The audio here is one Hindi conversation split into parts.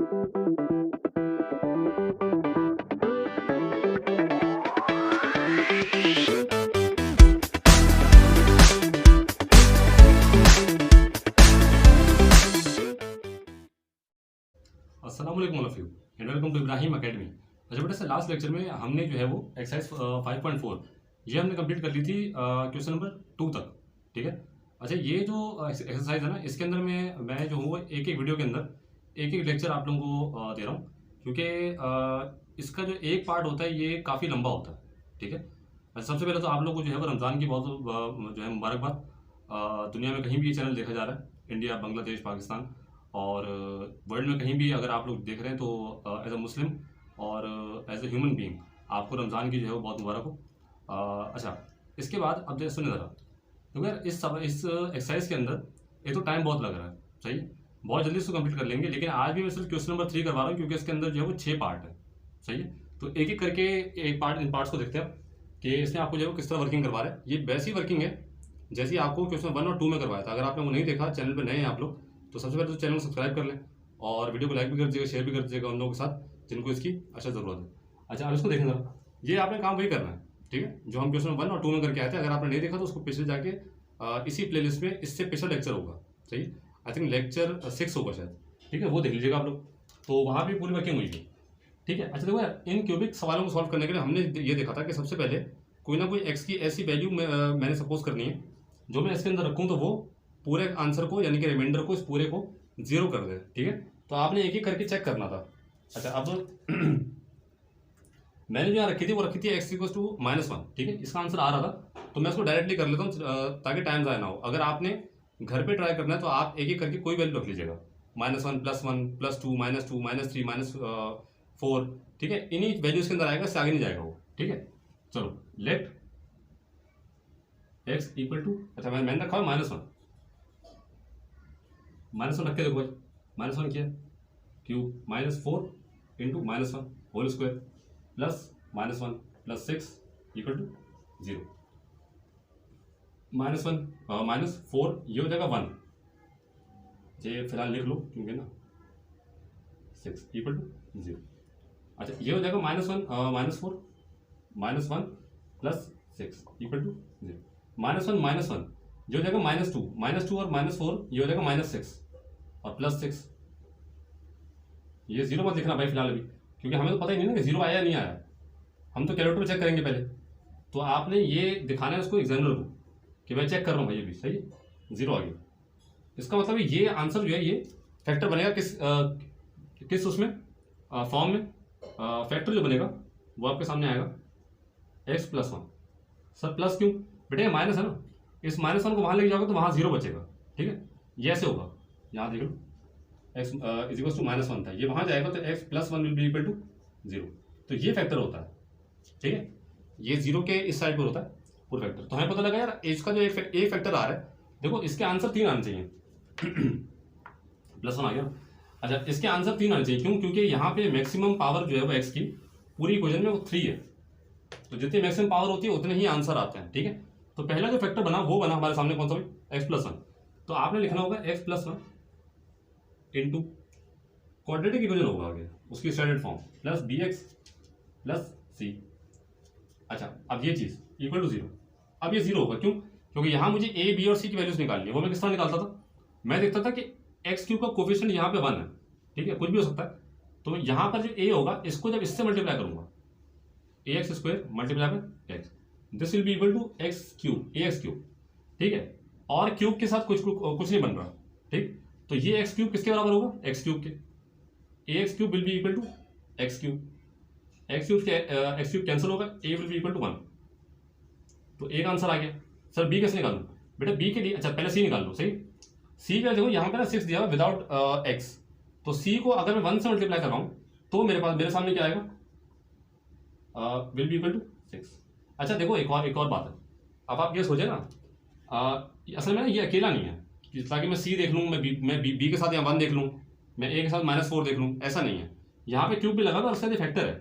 अस्सलाम वालेकुम all of you and welcome to Ibrahim academy. अच्छा बेटा से लास्ट लेक्चर में हमने जो है वो एक्सरसाइज 5.4 ये हमने कंप्लीट कर ली थी क्वेश्चन नंबर 2 तक। ठीक है। अच्छा ये जो एक्सरसाइज है ना, इसके अंदर मैं जो हूँ एक एक वीडियो के अंदर एक एक लेक्चर आप लोगों को दे रहा हूँ, क्योंकि इसका जो एक पार्ट होता है ये काफ़ी लंबा होता है। ठीक है। अच्छा सबसे पहले तो आप लोग को जो है वो रमज़ान की बहुत जो है मुबारकबाद। दुनिया में कहीं भी ये चैनल देखा जा रहा है, इंडिया, बांग्लादेश, पाकिस्तान और वर्ल्ड में कहीं भी अगर आप लोग देख रहे हैं तो एज अ मुस्लिम और एज अ ह्यूमन बीइंग आपको रमज़ान की जो है वो बहुत मुबारक हो। अच्छा इसके बाद अब जैसे सुनिए ज़रा, क्योंकि यार इस एक्सरसाइज के अंदर एक तो टाइम बहुत लग रहा है, सही है, बहुत जल्दी इसको कंप्लीट कर लेंगे, लेकिन आज भी मैं सिर्फ क्वेश्चन नंबर 3 करवा रहा हूँ क्योंकि इसके अंदर जो है वो 6 पार्ट है। सही है। तो एक एक करके एक पार्ट इन पार्ट्स को देखते हैं कि इसमें आपको जो है वो किस तरह वर्किंग करवा रहा है। ये वैसी वर्किंग है जैसी आपको क्वेश्चन 1 और 2 में करवाया था। अगर आपने वो नहीं देखा, चैनल पर नए हैं आप लोग, तो सबसे पहले तो चैनल को सब्सक्राइब कर लें और वीडियो को लाइक भी कर दीजिएगा, शेयर भी कर दीजिएगा उन लोगों के साथ जिनको इसकी अच्छा ज़रूरत है। अच्छा अब इसको देखें जरा, ये आपने काम वही करना है। ठीक है, जो हम क्वेश्चन 1 और 2 में करके आए थे। अगर आपने नहीं देखा तो उसको पिछले जाके इसी प्लेलिस्ट में इससे पिछला लेक्चर होगा, सही, आई थिंक लेक्चर 6 होगा शायद। ठीक है, वो देख लीजिएगा आप लोग, तो वहाँ भी पूरी वर्किंग हुई थी। ठीक है। अच्छा देखो यार, इन क्यूबिक सवालों को सॉल्व करने के लिए हमने ये देखा था कि सबसे पहले कोई ना कोई एक्स की ऐसी वैल्यू मैंने सपोज करनी है जो मैं इसके अंदर रखूँ तो वो पूरे आंसर को यानी कि रिमाइंडर को, इस पूरे को 0 कर दे। ठीक है, तो आपने एक एक करके चेक करना था। अच्छा अब मैंने जो यहाँ रखी थी वो रखी थी एक्स इक्वल टू -1। ठीक है, इसका आंसर आ रहा था तो मैं इसको डायरेक्टली कर लेता हूँ ताकि टाइम ज़ाया ना हो। अगर आपने घर पे ट्राई करना है तो आप एक एक करके कोई वैल्यू रख लीजिएगा, -1 +1 +2 -2 -3 -4। ठीक है, इन्हीं वैल्यूज के अंदर आएगा, इससे आगे नहीं जाएगा वो। ठीक है, चलो लेट एक्स इक्वल टू, अच्छा मैंने रखा है -1 रख के देखो भाई, -1 किया cube -4 into -1 whole square plus -1 + 6 equal to 0। -4 ये हो जाएगा 1, ये फिलहाल लिख लो क्योंकि ना 6 इक्वल टू 0। अच्छा ये हो जाएगा -1 -4 -1 + 6 इक्वल टू 0। -1 ये हो जाएगा -2 और -4 ये हो जाएगा -6 और +6। ये 0 मत लिखना भाई फिलहाल अभी, क्योंकि हमें तो पता ही नहीं ना कि 0 आया या नहीं आया। हम तो कैलकुलेटर में चेक करेंगे पहले, तो आपने ये दिखाना है उसको एग्जामिनर को कि मैं चेक कर रहा हूँ भाई, ये भी सही है, 0 आ गया। इसका मतलब ये आंसर जो है ये फैक्टर बनेगा किस उसमें फॉर्म में। फैक्टर जो बनेगा वो आपके सामने आएगा x + 1। सर प्लस क्यों बेटे, माइनस है ना, इस -1 को वहाँ लेके जाओगे तो वहाँ 0 बचेगा। ठीक है, ये ऐसे होगा, यहाँ देख लो x इक्वल टू -1 था, ये वहाँ जाएगा तो x + 1 will be equal to 0। तो ये फैक्टर होता है। ठीक है, ये 0 के इस साइड पर होता है पूरा फैक्टर। तो हमें पता लगा यार इसका जो एक फैक्टर आ रहा है, देखो इसके आंसर 3 आने चाहिए +1 आ गया। अच्छा इसके आंसर 3 आने चाहिए, क्यों? क्योंकि यहाँ पे मैक्सिमम पावर जो है वो x की पूरी इक्वेशन में वो 3 है, तो जितनी मैक्सिमम पावर होती है उतने ही आंसर आते हैं। ठीक है, तो पहला जो फैक्टर बना वो बना हमारे सामने कौन सा भाई, x + 1। तो आपने लिखना होगा x + 1 इंटू क्वाड्रेटिक इक्वेशन होगा आगे उसकी standard form plus bx + c। अच्छा अब ये चीज़ इक्वल टू 0, अब ये 0 होगा, क्यों? क्योंकि यहाँ मुझे a b और c की वैल्यूज निकालनी है। वो मैं किस तरह निकालता था, मैं देखता था कि x³ का कोफिशिएंट यहाँ पे 1 है। ठीक है, कुछ भी हो सकता है, तो यहाँ पर जो a होगा इसको जब इससे मल्टीप्लाई करूंगा ax² × x, this will be equal to x³ ax³। ठीक है, और क्यूब के साथ कुछ नहीं बन रहा। ठीक, तो ये x³ किसके बराबर होगा, x³ के, ax³ will be equal to x³, x³ cancel होगा, a will be equal to 1। तो एक आंसर आ गया। सर b कैसे निकालूं बेटा, b के लिए अच्छा पहले c निकाल लो। सही, c का देखो यहाँ पे ना 6 दिया हुआ विदाउट x, तो c को अगर मैं 1 से मल्टीप्लाई कर रहा हूँ तो मेरे सामने क्या आएगा, विल बी इक्वल टू 6। अच्छा देखो एक और बात है, अब आप ये सोचे ना, असल में ना ये अकेला नहीं है ताकि मैं c देख लूँ, मैं b के साथ यहाँ 1 देख लूँ, मैं a के साथ -4 देख लूँ, ऐसा नहीं है। यहाँ पे क्यूब भी लगा था और उसका जो फैक्टर है,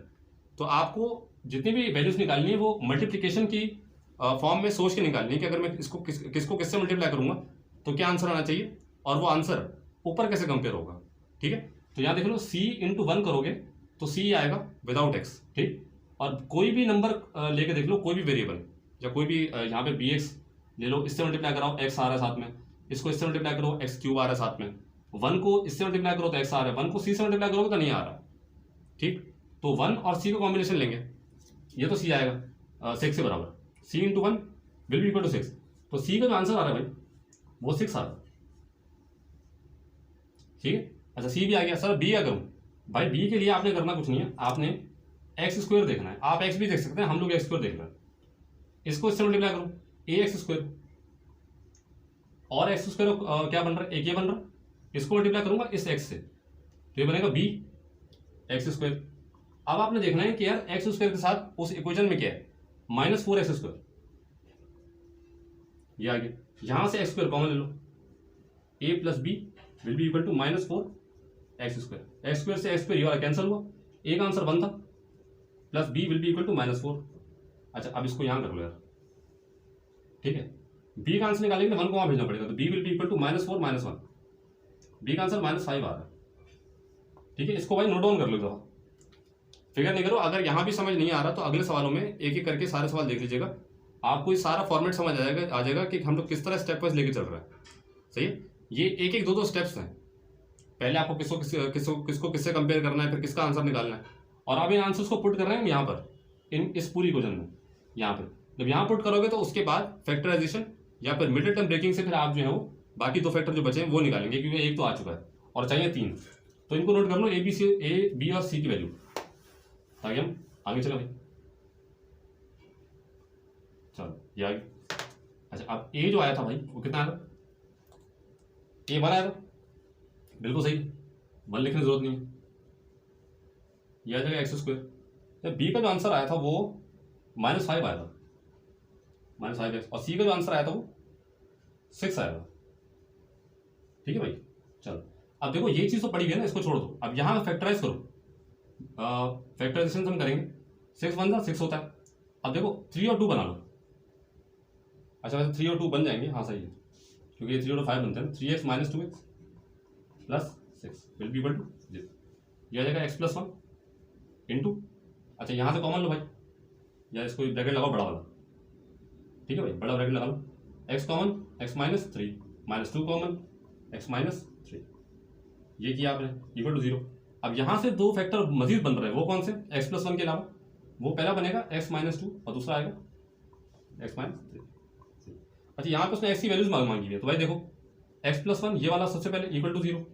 तो आपको जितनी भी वैल्यूज निकालनी है वो मल्टीप्लिकेशन की फॉर्म में सोच के निकालनी है कि अगर मैं इसको किसको किससे मल्टीप्लाई करूंगा तो क्या आंसर आना चाहिए और वो आंसर ऊपर कैसे कंपेयर होगा। ठीक है, तो यहाँ देख लो c इंटू 1 करोगे तो c आएगा विदाउट x, ठीक। और कोई भी नंबर लेके देख लो, कोई भी वेरिएबल या कोई भी यहाँ पे bx ले लो, इससे मल्टीप्लाई कराओ x आ रहा है साथ में, इसको इससे मल्टीप्लाई करो x क्यूब आ रहा है साथ में, 1 को इससे मल्टीप्लाई करो तो x आ रहा है, 1 को c से मल्टीप्लाई करोगे तो नहीं आ रहा, ठीक। तो 1 और c का कॉम्बिनेशन लेंगे, ये तो c आएगा 6 के बराबर, c into 1 will be equal to 6। तो c का जो आंसर आ रहा है भाई वो 6 आ रहा है, ठीक है। अच्छा c भी आ गया। सर b क्या करूँ? भाई b के लिए आपने करना कुछ नहीं है, आपने एक्स स्क्वायर देखना है। आप x भी देख सकते हैं, हम लोग एक्स स्क्वायर देख रहे हैं। इसको इससे मल्टीप्लाई करो, ए एक्स स्क्वायर, और एक्स स्क्वायर क्या बन रहा है, एक ये बन रहा है, इसको मल्टीप्लाई करूंगा इस x से तो ये बनेगा b एक्स स्क्वायर। अब आपने देखना है कि यार एक्स स्क्वायर के साथ उस इक्वेशन में क्या है, -4x स्क्वायर, ये आ गया। यहां से एक्स स्क्वायर कॉमन ले लो, a plus b will be equal to -4x square. X square से एक्स स्क्वायर ये वाला कैंसिल हुआ, a का आंसर 1 था, plus b will be equal to -4। अच्छा अब इसको यहां कर लो यार, ठीक है। b का आंसर निकालेंगे तो 1 को वहां भेजना पड़ेगा, तो b will be equal to -4 -1, b का आंसर -5 आ रहा है, ठीक है। इसको भाई नोट डाउन कर लो, जरा फिगर नहीं करो। अगर यहां भी समझ नहीं आ रहा तो अगले सवालों में एक एक करके सारे सवाल देख लीजिएगा, आपको ये सारा फॉर्मेट समझ आ जाएगा कि हम लोग किस तरह स्टेप वाइज लेके चल रहा है, सही है। ये एक एक दो स्टेप्स हैं, पहले आपको किसको किससे कंपेयर करना है, फिर किसका आंसर निकालना है, और अब इन आंसर्स को पुट कर रहे हैं हम यहाँ पर इस पूरी क्वेश्चन में। यहाँ पे जब यहाँ पुट करोगे तो उसके बाद फैक्टराइजेशन या फिर मिडिल टर्म ब्रेकिंग से फिर आप जो है वो बाकी 2 फैक्टर जो बचे हैं वो निकालेंगे, क्योंकि एक तो आ चुका है और चाहिए 3। तो इनको नोट कर लो, ए बी और सी की वैल्यू, ताकि हम आगे चले भाई। चलो ये आगे। अच्छा अब ए जो आया था भाई वो कितना आया था, ए 1 आया था, बिल्कुल सही, 1 लिखने की जरूरत नहीं है, यह आ जाएगा एक्स स्क्वायर। बी का जो आंसर आया था वो -5 आया था, -5x, और सी का जो आंसर आया था वो 6 आया था, ठीक है भाई। चलो अब देखो ये चीज तो पड़ी है ना, इसको छोड़ दो। अब यहाँ फैक्टराइज करो, फैक्टराइजेशन हम करेंगे, 6 1 6 होता है। अब देखो 3 और 2 बना लो। अच्छा वैसे 3 और 2 बन जाएंगे, हाँ सही है, क्योंकि ये 3 और 5 बनते हैं। 3x - 2x plus 6 will be equal to 0। ये आ जाएगा x + 1 इंटू, अच्छा यहाँ से कॉमन लो भाई, या इसको ब्रैकेट लगाओ बड़ा वाला, ठीक है भाई, बड़ा ब्रैकेट लगा लो। x common, x - 3 -2 common, x - 3, ये किया आपने, इक्वल टू 0। अब यहाँ से 2 फैक्टर मजीद बन रहे हैं, वो कौन से, x + 1 के अलावा। वो पहला बनेगा x - 2 और दूसरा आएगा x - 3। अच्छा यहाँ पे उसने x की वैल्यूज मांगी है, तो भाई देखो x + 1 ये वाला सबसे पहले इक्वल टू 0,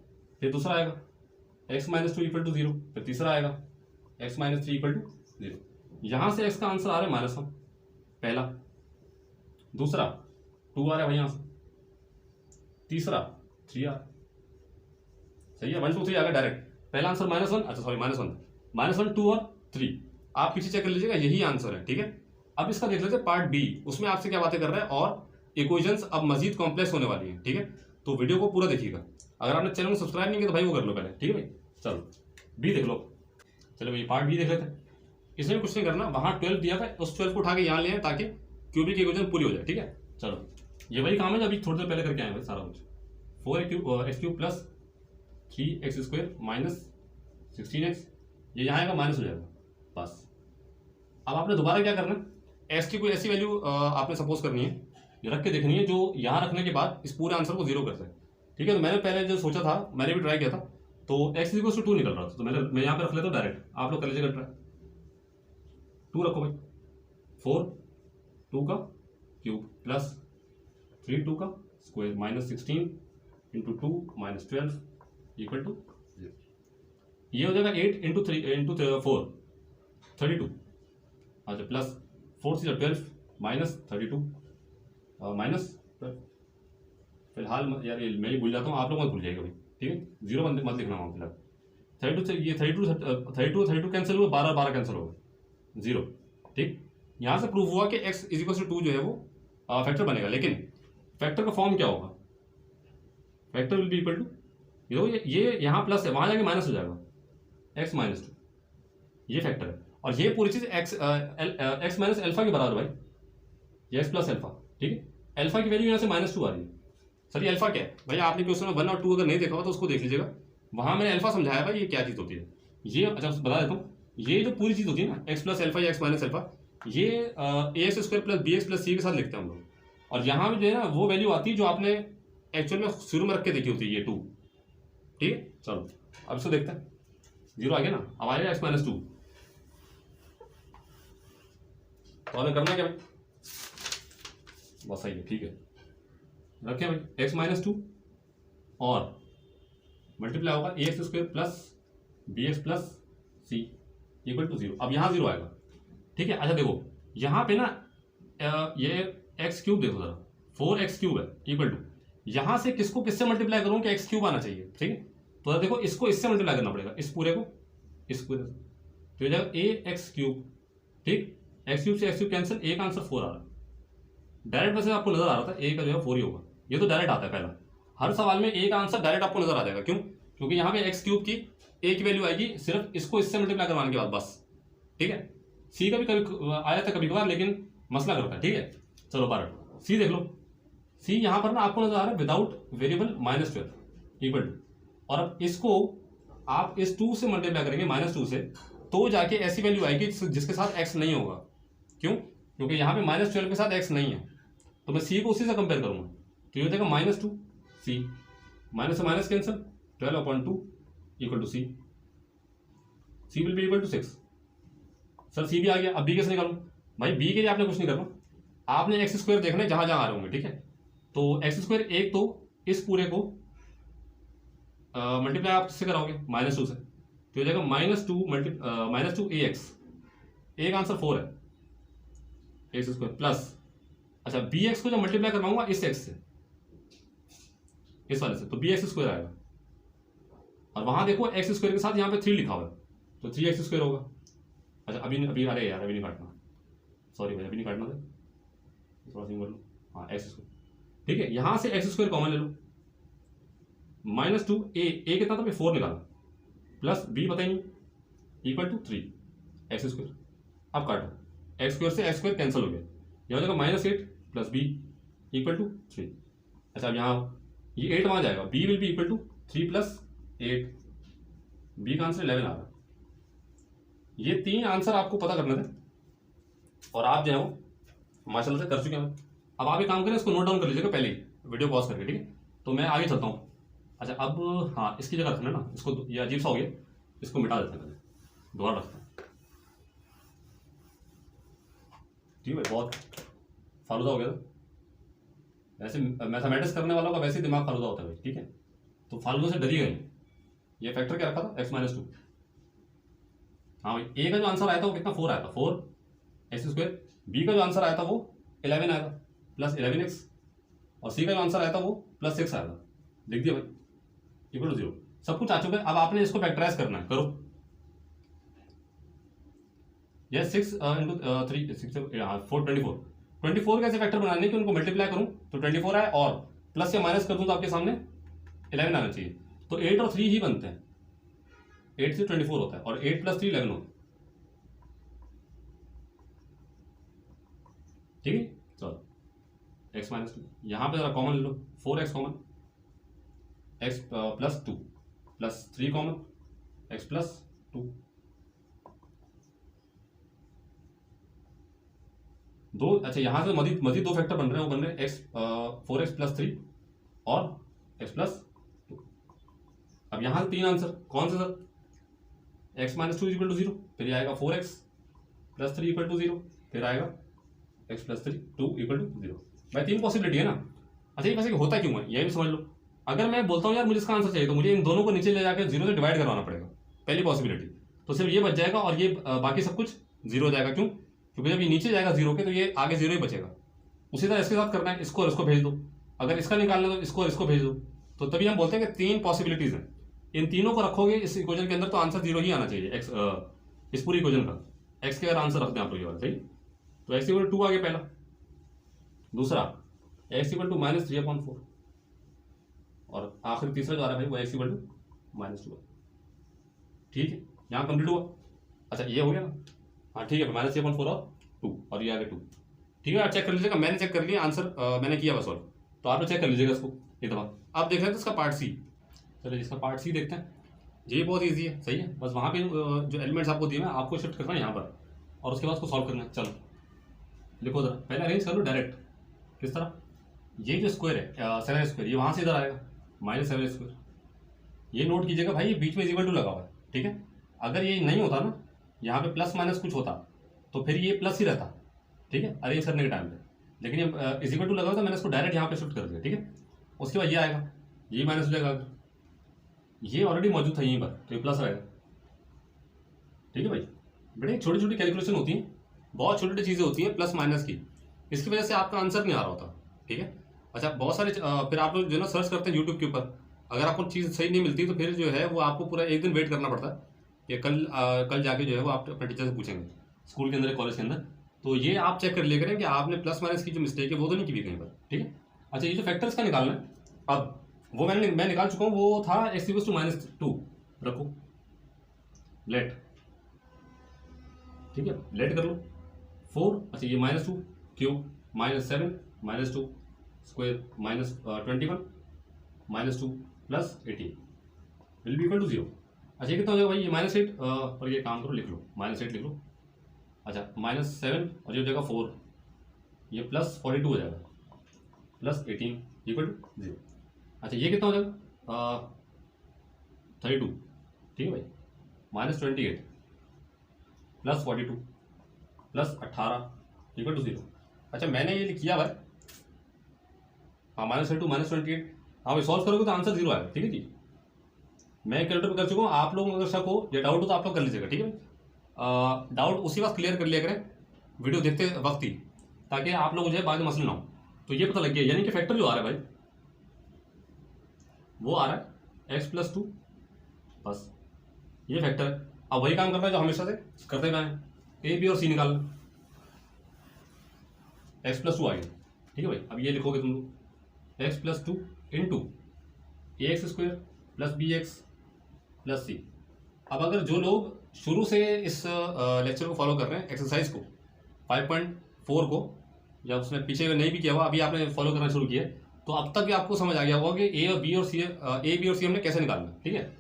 फिर दूसरा आएगा x - 2 इक्वल टू 0, फिर तीसरा आएगा x - 3 इक्वल टू 0। यहाँ से x का आंसर आ रहा है -1 पहला, दूसरा 2 आ रहा है भाई यहाँ से, तीसरा 3 आ रहा है, सही है। 1 2 3 आ गया डायरेक्ट, पहला आंसर -1, अच्छा सॉरी -1 2 और 3, आप पीछे चेक कर लीजिएगा, यही आंसर है, ठीक है। अब इसका देख लेते हैं पार्ट बी, उसमें आपसे क्या बातें कर रहा है और इक्वेशंस अब मजीद कॉम्प्लेक्स होने वाली है, ठीक है। तो वीडियो को पूरा देखिएगा, अगर आपने चैनल को सब्सक्राइब नहीं किया तो भाई वो कर लो पहले, ठीक है भाई। चलो बी देख लो, चलो भाई पार्ट बी देख लेते हैं। इसमें भी कुछ नहीं करना, वहां 12 दिया था, उस 12 को उठा के यहाँ ले आए ताकि क्यूबिक इक्वेशन पूरी हो जाए, ठीक है। चलो ये वही काम है जो अभी थोड़ी देर पहले करके आए भाई, सारा कुछ 4x³ प्लस 3x² - 16x, ये यहाँ आएगा माइनस हो जाएगा बस। अब आपने दोबारा क्या करना है, x की कोई ऐसी वैल्यू आपने सपोज करनी है, ये रख के देखनी है जो यहाँ रखने के बाद इस पूरे आंसर को 0 कर सके, ठीक है। तो मैंने पहले जो सोचा था, मैंने भी ट्राई किया था, तो x = 2 निकल रहा था, तो मैं यहाँ पे रख लेता हूँ डायरेक्ट, आप लोग कर लीजिएगा ट्राई। 2 रखो भाई, 4 2 का क्यूब प्लस 3 2 का स्क्वायर -16 इंटू 2 -12 इक्वल टू 0। ये हो जाएगा 8 इंटू 3 इंटू 4 32, अच्छा प्लस 4 से 12 -32 -12। फिलहाल यार मैं ही भूल जाता हूँ, आप लोग मत भूल जाएगा भाई, ठीक है। 0 मत लिखना वहाँ फिलहाल। 32 से ये 32 कैंसिल हुआ, 12 12 कैंसिल हो गए, 0, ठीक। यहाँ से प्रूव हुआ कि x = 2 जो है वो फैक्टर बनेगा, लेकिन फैक्टर का फॉर्म क्या होगा, factor will be equal to, ये यहाँ प्लस है, वहाँ जाके माइनस हो जाएगा, x - 2, ये फैक्टर है। और ये पूरी चीज x - अल्फा के बराबर भाई, ये x + अल्फा, ठीक है। अल्फा की वैल्यू यहाँ से -2 आ रही है। सर ये अल्फा क्या है भाई, आपने क्वेश्चन में 1 और 2 अगर नहीं देखा हो तो उसको देख लीजिएगा। वहाँ मैंने अल्फा समझाया था ये क्या चीज़ होती है। ये अच्छा बता देता हूँ, ये जो पूरी चीज़ होती है ना एक्स प्लस अल्फा या एक्स माइनस अल्फा, ये a x square plus b x plus c के साथ लिखते हैं हम लोग। और यहाँ भी जो है ना वो वैल्यू आती है जो आपने एक्चुअल में शुरू में रख के देखी होती है, ये 2। ठीक है, चलो अब इसको देखते हैं। 0 आ गया ना, अब आएगा एक्स माइनस 2। तो हमें करना क्या भाई, बस सही है, ठीक है, रखें भाई एक्स माइनस 2 और मल्टीप्लाई होगा a x square plus b x plus c equal to 0। अब यहाँ 0 आएगा, ठीक है। अच्छा देखो यहाँ पे ना ये एक्स क्यूब देखो जरा, 4x क्यूब है इक्वल टू, यहाँ से किसको किससे मल्टीप्लाई करूँ कि एक्स क्यूब आना चाहिए, ठीक है। तो देखो इसको इससे मल्टीप्लाई करना पड़ेगा, इस पूरे को इस पूरे से, तो ये जाएगा ए एक्स क्यूब, ठीक। एक्स क्यूब से एक्स क्यूब कैंसिल, ए का आंसर 4 आ रहा है डायरेक्ट। वैसे आपको नजर आ रहा था ए का जो है 4 ही होगा, ये तो डायरेक्ट आता है पहला, हर सवाल में ए का आंसर डायरेक्ट आपको नजर आ जाएगा। क्यों? क्योंकि यहाँ पे एक्स क्यूब की ए की वैल्यू आएगी सिर्फ इसको इससे मल्टीप्लाई करवाने के बाद बस, ठीक है। सी का भी कभी आया था कभी कभार, लेकिन मसला करता है, ठीक है। चलो 12 सी देख लो, सी यहाँ पर ना आपको नजर आ रहा है विदाउट वेरिएबल -12 इक्वल टू, और अब इसको आप इस 2 से मल्टीप्लाई करेंगे -2 से, तो जाके ऐसी वैल्यू आएगी जिसके साथ एक्स नहीं होगा। क्यों? क्योंकि यहाँ पे -12 के साथ एक्स नहीं है, तो मैं सी को उसी से कंपेयर करूंगा, तो ये हो जाएगा -2 सी, माइनस से minus cancel, 12/2 equal to c, c will be equal to 6। Sir c भी आ गया, अब बी कैसे निकालूं? भाई बी के लिए आपने कुछ नहीं करना, आपने एक्स स्क्वायर देखना है जहां जहां आ रहे होंगे, ठीक है। तो एक्स स्क्वायर एक तो इस पूरे को मल्टीप्लाई आप किससे कराओगे -2 से, तो हो जाएगा -2 ए एक्स, ए का आंसर 4 है, एक्स स्क्वायर प्लस, अच्छा बी एक्स को जब मल्टीप्लाई करवाऊंगा इस एक्स से, इस वाले से, तो बी एक्स स्क्वायर आएगा, और वहां देखो एक्स स्क्वायर के साथ यहाँ पे 3 लिखा हुआ है, तो 3x स्क्वायर होगा। अच्छा अभी अभी अरे यार अभी नहीं काटना, सॉरी भाई अभी नहीं काटना था, थोड़ा सा कर लो, हाँ एक्स स्क्वायर, ठीक है। यहाँ से एक्स स्क्वायर कॉमन ले लो, -2 ए कितना था 4 निकाला, प्लस बी पता ही नहीं, इक्वल टू 3 एक्स स्क्वायर। अब काटो, एक्स स्क्वायर से एक्स स्क्वायर कैंसिल हो गया, यह हो जाएगा -8 प्लस बी इक्वल टू 3। अच्छा अब यहाँ ये 8 वहाँ जाएगा, b will be equal to 3 + 8, बी का आंसर 11 आ रहा है। ये 3 आंसर आपको पता करने थे, और आप जो है वो माशाल्लाह से कर चुके हैं। अब आप एक काम करें, इसको नोट डाउन कर लीजिएगा पहले ही वीडियो पॉज करके, ठीक है। तो मैं आगे चलता हूँ। अच्छा अब हाँ इसकी जगह रखना ना, इसको ये अजीब सा हो गया, इसको मिटा देते हैं, पहले दोबारा रखते हैं, ठीक है। बहुत फालूदा हो गया था, वैसे मैथमेटिक्स करने वालों का वैसे ही दिमाग फालूदा होता है भाई, ठीक है। तो फालूदा से डरी गई। ये फैक्टर क्या रखा था x -2, हाँ भाई ए का जो आंसर आया था वो कितना 4 आया था, 4 एक्स स्क्वायर, बी का जो आंसर आया था वो 11 आया था प्लस 11x, और सी का जो आंसर आया था वो +6 आया था, लिख दिया भाई इक्वल टू 0। सब कुछ आ चुका है, अब आपने इसको फैक्टराइज करना है, करो। ये 6 × 3 6 4 24 कैसे फैक्टर बनाने कि उनको मल्टीप्लाई करूं तो 24 आए, और प्लस या माइनस कर दूं तो आपके सामने 11 आना चाहिए। तो 8 और 3 ही बनते हैं, 8 से 24 होता है, और 8 + 3 11 होता है, ठीक है। चलो x -2 यहाँ पे जरा कॉमन ले लो, 4x common, x + 2 plus 3 common, x + 2, दो। अच्छा यहाँ से मजीद 2 फैक्टर बन रहे हैं, वो बन रहे हैं 4x + 3 और x + 2। अब यहाँ से 3 आंसर कौन से सर, x -2 = 0, फिर ये आएगा 4x + 3 = 0, फिर आएगा x + 3 2 = 0। भाई 3 पॉसिबिलिटी है ना। अच्छा ये वैसे होता क्यों है ये भी समझ लो। अगर मैं बोलता हूँ यार मुझे इसका आंसर चाहिए, तो मुझे इन दोनों को नीचे ले जाकर 0 से डिवाइड करवाना पड़ेगा, पहली पॉसिबिलिटी, तो सिर्फ ये बच जाएगा, और ये बाकी सब कुछ 0 हो जाएगा। क्यों? क्योंकि जब ये नीचे जाएगा 0 के, तो ये आगे 0 ही बचेगा। उसी तरह इसके साथ करना है, इसको और इसको भेज दो, अगर इसका निकालना है तो इसको और इसको भेज दो, तो तभी हम बोलते हैं कि 3 पॉसिबिलिटीज हैं। इन तीनों को रखोगे इस इक्वेशन के अंदर तो आंसर 0 ही आना चाहिए, एक्स इस पूरी इक्वेशन का एक्स के अगर आंसर रखते हैं आप लोग ये वाला, सही। तो एक्स = 2 आ गया पहला। दूसरा एक्स = -3/4, और आखिर तीसरा जो आ रहा है भाई वो एक्स = -2, ठीक है। यहाँ कंप्लीट हुआ। अच्छा ये हो गया ना, हाँ ठीक है, -3/4 और 2, और ये आ गया 2, ठीक है। आप चेक कर लीजिएगा, मैंने चेक कर लिया आंसर, मैंने किया बस, और तो आप लोग चेक कर लीजिएगा इसको एक दफा। आप देख रहे हैं तो इसका पार्ट सी, चलिए इसका पार्ट सी देखते हैं। ये बहुत ईजी है, सही है। बस वहाँ पे जो एलिमेंट्स आपको दिए हैं आपको शिफ्ट करना है यहाँ पर, और उसके बाद उसको सॉल्व करना है। चलो लिखो जरा, पहले अरेंज कर लो डायरेक्ट। किस तरह? ये जो स्क्वायर है 7 स्क्वायर, ये वहाँ से इधर आएगा -7 स्क्वायर। ये नोट कीजिएगा भाई, ये बीच में इक्वल टू लगा हुआ है, ठीक है। अगर ये नहीं होता ना, यहाँ पे प्लस माइनस कुछ होता तो फिर ये प्लस ही रहता, ठीक है, अरेंज करने के टाइम पे। लेकिन ये इज इक्वल टू लगा हुआ था, मैंने इसको डायरेक्ट यहाँ पे शिफ्ट कर दिया, ठीक है। उसके बाद ये आएगा, ये माइनस हो जाएगा, अगर ये ऑलरेडी मौजूद था यहीं पर तो ये प्लस रहेगा, ठीक है भाई। बड़े छोटी छोटी कैलकुलेशन होती हैं, बहुत छोटी छोटी चीज़ें होती हैं प्लस माइनस की, इसकी वजह से आपका आंसर नहीं आ रहा होता, ठीक है। अच्छा, बहुत सारे फिर आप लोग जो है ना सर्च करते हैं यूट्यूब के ऊपर, अगर आपको चीज़ सही नहीं मिलती तो फिर जो है वो आपको पूरा एक दिन वेट करना पड़ता है कि कल जाके जो है वो आप अपने टीचर से पूछेंगे स्कूल के अंदर, कॉलेज के अंदर। तो ये आप चेक कर लिया करें कि आपने प्लस माइनस की जो मिस्टेक है वो तो नहीं की कहीं पर, ठीक है। अच्छा, ये जो फैक्टर्स का निकालना है, अब वो मैं निकाल चुका हूँ, वो था x = -2 रखो, लेट, ठीक है, लेट कर लो 4। अच्छा, ये -2 cube -7 -2 square -21 -2 + 18 will be equal to 0। अच्छा, ये कितना हो जाएगा भाई? ये -8 और ये काम करो, लिख लो -8 लिख लो। अच्छा, -7 और ये हो जाएगा 4, ये +42 हो जाएगा, +18 = 0। अच्छा, ये कितना हो जाएगा? 32, ठीक है भाई, -28 +42 +18 = 0। अच्छा, मैंने ये किया भाई, हाँ, -32 -28, हाँ भाई, सॉल्व करोगे तो आंसर 0 आएगा, ठीक है जी। मैं कैलकुलेटर पे कर चुका हूँ, आप लोगों को अगर शक हो या डाउट हो तो आप लोग कर लीजिएगा, ठीक है भाई। डाउट उसी वक्त क्लियर कर लिया करें वीडियो देखते वक्त ही, ताकि आप लोग जो है बाद में मसले ना हो। तो ये पता लग गया, यानी कि फैक्टर जो आ रहा है भाई वो आ रहा है x + 2, बस ये फैक्टर है। अब वही काम करना है जो हमेशा से करते गए हैं, ए बी और सी निकालना, x + 2 आ गया, ठीक है भाई। अब ये लिखोगे तुम लोग x + 2 × ax² + bx + c। अब अगर जो लोग शुरू से इस लेक्चर को फॉलो कर रहे हैं, एक्सरसाइज को 5.4 को, या उसमें पीछे नहीं भी किया हुआ, अभी आपने फॉलो करना शुरू किया, तो अब तक भी आपको समझ आ गया होगा कि ए बी और सी हमने कैसे निकालना, ठीक है।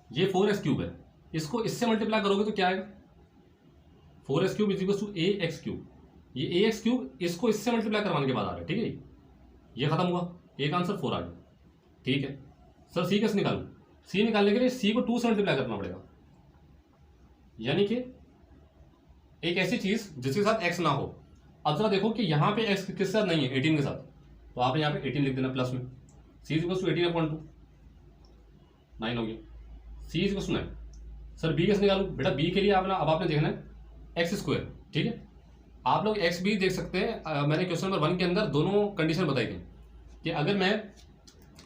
ये 4x³ है, इसको इससे मल्टीप्लाई करोगे तो क्या आएगा? 4x³ = ax³। ये ax³, इसको इससे मल्टीप्लाई करवाने के बाद आ रहा है, ठीक है। ये खत्म हुआ, एक आंसर 4 आ गया, ठीक है। सर सी कैसे निकालूं? सी निकालने के लिए सी को 2 से मल्टीप्लाई करना पड़ेगा, यानी कि एक ऐसी चीज जिसके साथ x ना हो। अब जरा देखो कि यहाँ पे x किसके साथ नहीं है, 18 के साथ, तो आपने यहाँ पे 18 लिख देना प्लस में, c = 18/2, 9 हो गया, c = 9। सर b कैसे निकालूं? बेटा b के लिए अब आपने देखना है x², ठीक है। आप लोग x भी देख सकते हैं, मैंने क्वेश्चन नंबर 1 के अंदर दोनों कंडीशन बताई थी कि अगर मैं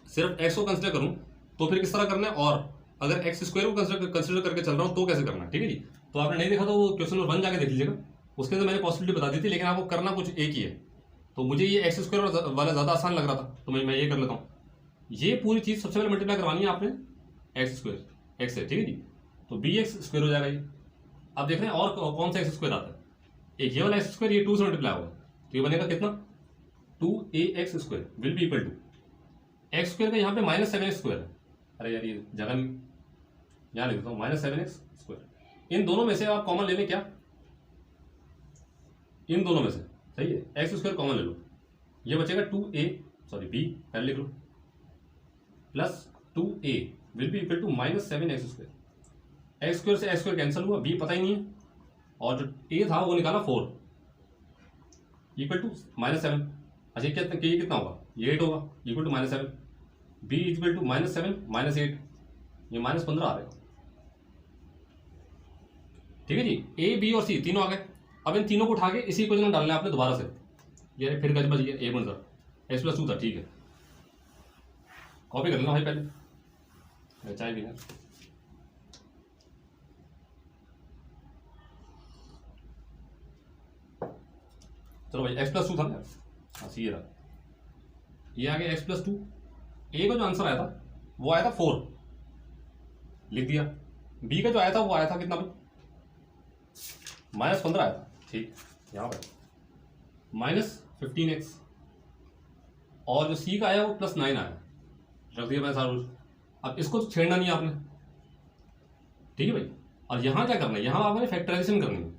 सिर्फ x को कंसिडर करूं तो फिर किस तरह करना है, और अगर x² को कंसिडर करके चल रहा हूं तो कैसे करना है, ठीक है जी। तो आपने नहीं देखा तो वो क्वेश्चन नंबर 1 जाके देख लीजिएगा, उसके अंदर मैंने पॉसिबिलिटी बता दी थी, लेकिन आपको करना कुछ एक ही है। तो मुझे ये x² वाला ज़्यादा आसान लग रहा था, तो मैं ये कर लेता हूँ। ये पूरी चीज़ सबसे पहले मल्टीप्लाई करवानी है आपने x² x से, ठीक है जी। तो bx² हो जाएगा ये। अब देख रहे हैं और कौन सा x² आता है, एक ये वाला x², ये 2 से मल्टीप्लाई होगा, तो ये बनेगा कितना? 2ax² will be equal to x² का यहाँ पे -7x² है। अरे यार, ये जगह नहीं, यहाँ लिख देता हूँ -7x²। इन दोनों में से आप कॉमन ले लें, क्या इन दोनों में से? सही है, x² कॉमन ले लो, ये बचेगा b पहले लिख लो, plus 2a will be equal to -7x²। x² से x² कैंसिल हुआ, b पता ही नहीं है, और जो a था वो निकाला 4 = -7। अच्छा, ये कितना होगा? ये 8 होगा, इक्वल टू -7। b = -7 -8, ये -15 आ रहा है, ठीक है जी। a b और c तीनों आ गए। अब इन तीनों को उठा के इसी इक्वेशन में डालना है आपने दोबारा से। ये फिर गज बच गया, a बन रहा, x + 2 था, ठीक है। कॉपी कर लेना भाई पहले, चाय पीना। चलो भाई, x + 2 था ना, हाँ सी रहा, ये आ गया x + 2। a का जो आंसर आया था वो आया था 4, लिख दिया। b का जो आया था वो आया था कितना भाई? -15 आया था, ठीक, यहाँ पर -15x, और जो c का आया वो +9 आया, रख दिया मैं सारा। अब इसको तो छेड़ना नहीं है आपने, ठीक है भाई। और यहाँ क्या करना है, यहाँ आपने फैक्टराइजेशन करनी है।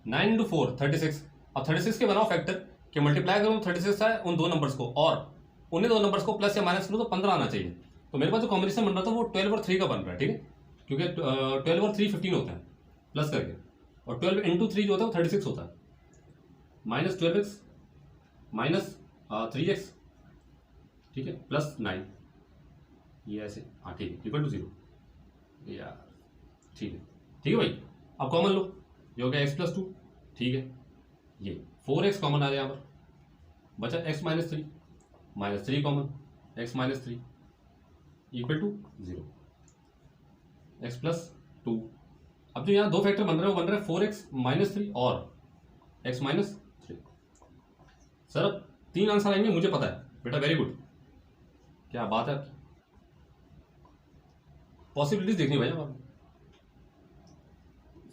9 × 4 36। अब 36 के बनाओ फैक्टर कि मल्टीप्लाई करूँ 36 है उन दो नंबर्स को, और उन्हीं दो नंबर्स को प्लस या माइनस करूँ तो 15 आना चाहिए। तो मेरे पास जो कॉम्बिनेशन बन रहा था वो 12 और 3 का बन रहा है, ठीक है, क्योंकि 12 और 3 15 होता है प्लस करके, और 12 × 3 जो होता है वो 36 होता है। -12x -3x, ठीक है, +9, ये ऐसे, हाँ ठीक है, इक्वल टू 0 यार, ठीक है भाई। अब कॉमन लो, ये हो गया x + 2, ठीक है, ये 4x कॉमन आ जाए यहाँ पर, बचा x - 3 common, x - 3 equal to 0, x + 2। अब जो यहाँ दो फैक्टर बन रहे हैं वो बन रहे हैं 4x - 3 और x - 3। सर अब 3 आंसर आएंगे, मुझे पता है बेटा, वेरी गुड, क्या बात है आपकी, पॉसिबिलिटीज देखनी भाई आप।